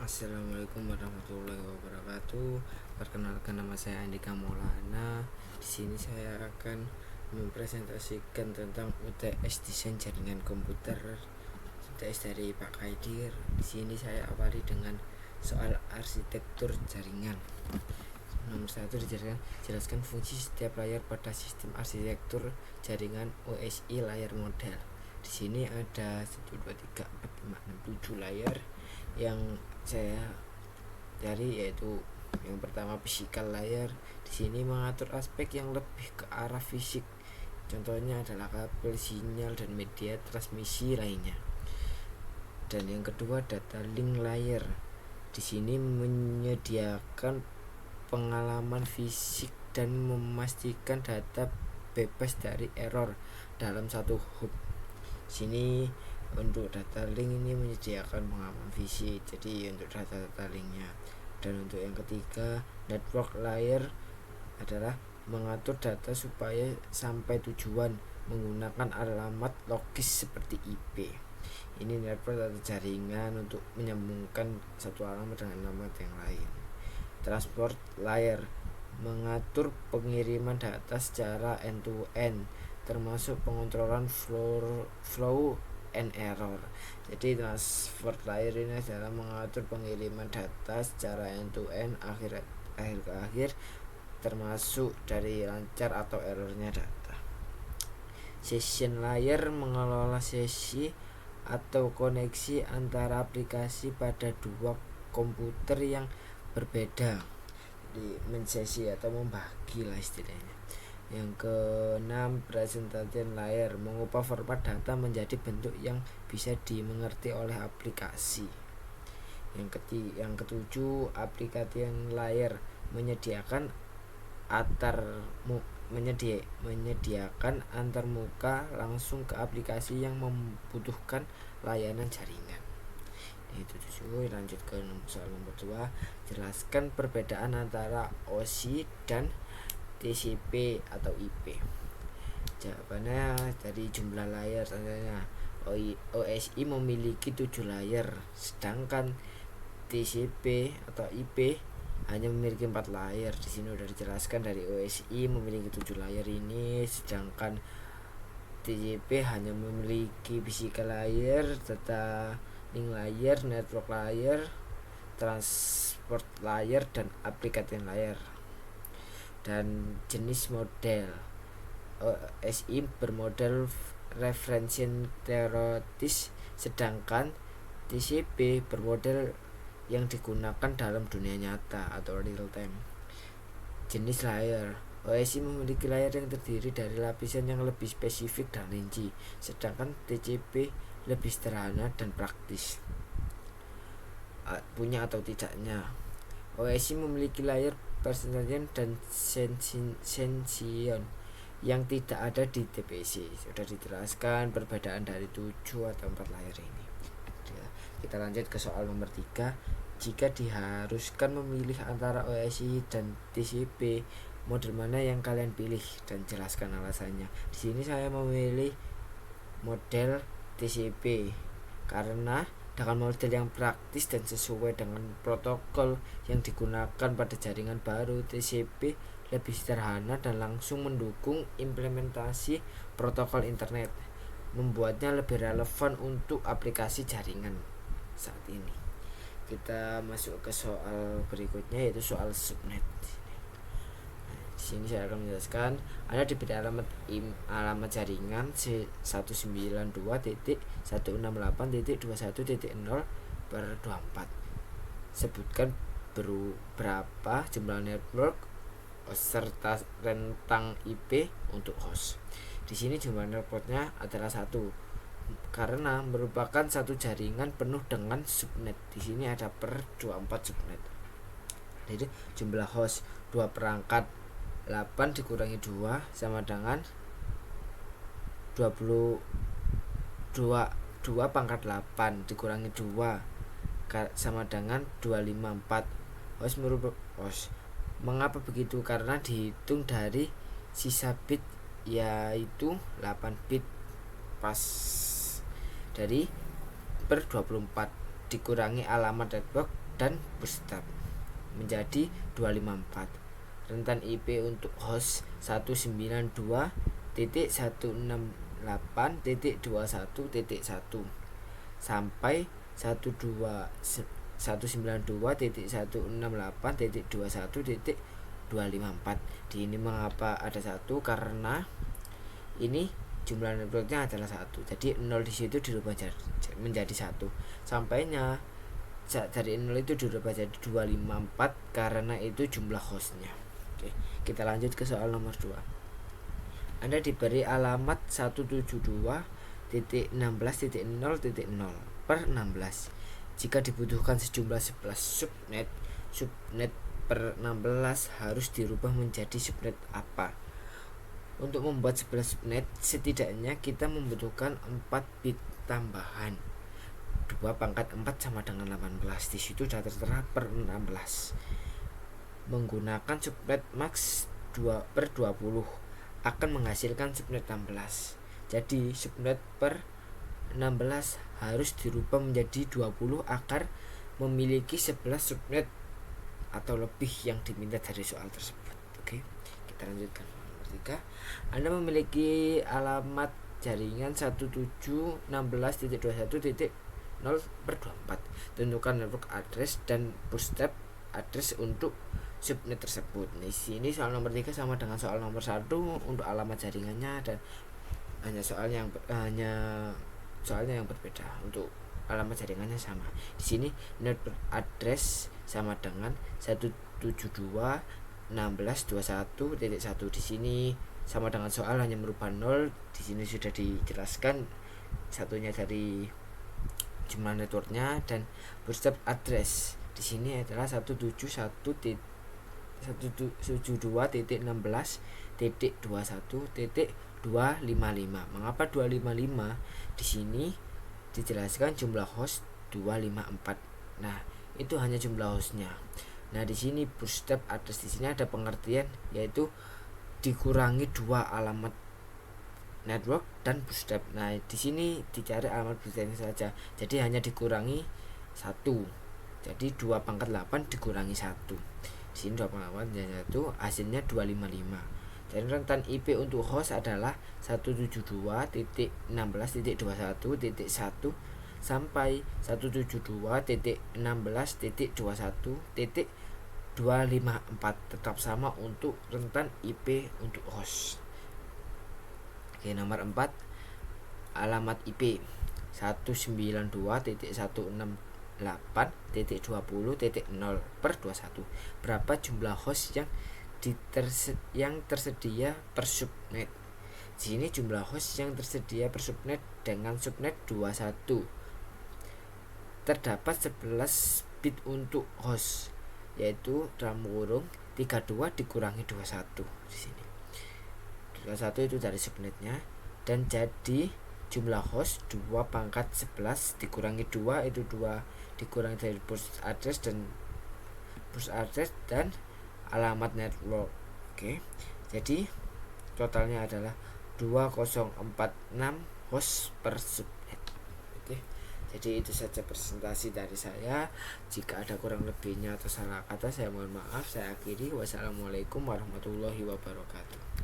Assalamualaikum warahmatullahi wabarakatuh. Perkenalkan, nama saya Andika Maulana. Di sini saya akan mempresentasikan tentang UTS Desain Jaringan Komputer, UTS dari Pak Kaidir. Di sini saya awali dengan soal arsitektur jaringan. Nomor 1, jelaskan fungsi setiap layar pada sistem arsitektur jaringan OSI layar model. Di sini ada 1 2 3 4 5 6 7 layar yang saya cari, yaitu yang pertama physical layer. Di sini mengatur aspek yang lebih ke arah fisik. Contohnya adalah kabel, sinyal, dan media transmisi lainnya. Dan yang kedua data link layer. Di sini menyediakan pengalaman fisik dan memastikan data bebas dari error dalam satu hub. Sini untuk data link ini menyediakan pengalaman fisik, jadi untuk data linknya. Dan untuk yang ketiga network layer adalah mengatur data supaya sampai tujuan menggunakan alamat logis seperti IP. Ini network atau jaringan untuk menyambungkan satu alamat dengan alamat yang lain. Transport layer mengatur pengiriman data secara end-to-end, termasuk pengontrolan flow and error. Jadi transport layer ini adalah mengatur pengiriman data secara end-to-end, akhir ke akhir, termasuk dari lancar atau errornya data. Session layer mengelola sesi atau koneksi antara aplikasi pada dua komputer yang berbeda. Jadi mensesi atau membagi lah istilahnya. Yang keenam, presentasian layer mengubah format data menjadi bentuk yang bisa dimengerti oleh aplikasi. Yang ketujuh, application layer menyediakan antarmuka langsung ke aplikasi yang membutuhkan layanan jaringan. Itu 7. Lanjut ke soal nomor 2, jelaskan perbedaan antara OSI dan TCP atau IP. Jawabannya dari jumlah layar. Tandanya OSI memiliki 7 layar, sedangkan TCP atau IP hanya memiliki 4 layar. Di sini sudah dijelaskan dari OSI memiliki 7 layar ini, sedangkan TCP hanya memiliki physical layer, data link layer, network layer, transport layer, dan application layer. Dan jenis model, OSI bermodel referensi teoretis, sedangkan TCP bermodel yang digunakan dalam dunia nyata atau real time. Jenis layer, OSI memiliki layer yang terdiri dari lapisan yang lebih spesifik dan rinci, sedangkan TCP lebih sederhana dan praktis. Punya atau tidaknya, OSI memiliki layer persentase dan sension yang tidak ada di TPC. Sudah dijelaskan perbedaan dari 7 atau 4 layar ini. Kita lanjut ke soal nomor 3. Jika diharuskan memilih antara OSI dan TCP, model mana yang kalian pilih, dan jelaskan alasannya. Di sini saya memilih model TCP karena dengan model yang praktis dan sesuai dengan protokol yang digunakan pada jaringan baru, TCP lebih sederhana dan langsung mendukung implementasi protokol internet, membuatnya lebih relevan untuk aplikasi jaringan saat ini. Kita masuk ke soal berikutnya, yaitu soal subnet. Di sini saya akan menjelaskan, ada diberi alamat jaringan 192.168.21.0/24. Sebutkan berapa jumlah network serta rentang IP untuk host. Di sini jumlah networknya adalah 1 karena merupakan satu jaringan penuh dengan subnet. Di sini ada per 24 subnet. Jadi jumlah host 2 perangkat, 8 dikurangi 2 sama dengan 22 pangkat 8 dikurangi 2 sama dengan 254. Host merupakan host. Mengapa begitu? Karena dihitung dari sisa bit, yaitu 8 bit pas dari per 24 dikurangi alamat network dan bootstrap menjadi 254. Rentan IP untuk host 192.168.21.1 sampai 192.168.21.254. Di ini mengapa ada 1? Karena ini jumlah networknya adalah 1. Jadi 0 di situ dirubah menjadi 1. Sampainya dari 0 itu dirubah jadi 254 karena itu jumlah hostnya. Oke, kita lanjut ke soal nomor 2. Anda diberi alamat 172.16.0.0 per 16. Jika dibutuhkan sejumlah 11 subnet per 16 harus dirubah menjadi subnet apa? Untuk membuat 11 subnet setidaknya kita membutuhkan 4 bit tambahan. 2 pangkat 4 sama dengan 18. Di situ sudah tertera per 16. Menggunakan subnet max 2/20 akan menghasilkan subnet 16. Jadi subnet per 16 harus dirubah menjadi 20 agar memiliki 11 subnet atau lebih yang diminta dari soal tersebut. Oke, kita lanjutkan. Nomor 3. Anda memiliki alamat jaringan 17.16.21.0/24. Tentukan network address dan bootstrap address untuk subnet tersebut. Di sini soal nomor 3 sama dengan soal nomor 1 untuk alamat jaringannya, dan hanya soalnya yang berbeda. Untuk alamat jaringannya sama. Di sini network address sama dengan 172.16.21.1. Di sini sama dengan soal, hanya merubah 0. Di sini sudah dijelaskan satunya dari jumlah networknya, dan bootstrap address di sini adalah 172.16.21.255. Mengapa 255? Di sini dijelaskan jumlah host 254. Nah, itu hanya jumlah hostnya. Nah, di sini bootstrap address di sini ada pengertian, yaitu dikurangi 2 alamat network dan bootstrap. Nah, di sini dicari alamat bootstrapnya saja. Jadi hanya dikurangi 1. Jadi 2 pangkat 8 dikurangi 1. Di sini 2 pangkat 8 dan 1, hasilnya 255. Dan rentan IP untuk host adalah 172.16.21.1 sampai 172.16.21.254. Tetap sama untuk rentan IP untuk host. Oke, nomor 4. Alamat IP 192.168.20.0/21. Berapa jumlah host yang tersedia per subnet? Di sini jumlah host yang tersedia per subnet dengan subnet 21. Terdapat 11 bit untuk host, yaitu dalam kurung 32 dikurangi 21. Di sini 21 itu dari subnetnya, dan jadi jumlah host 2 pangkat 11 dikurangi 2 itu 2 dikurangi dari boost address dan alamat network. Oke, jadi totalnya adalah 2046 host per subnet. Oke, jadi itu saja presentasi dari saya. Jika ada kurang lebihnya atau salah kata, saya mohon maaf. Saya akhiri. Wassalamualaikum warahmatullahi wabarakatuh.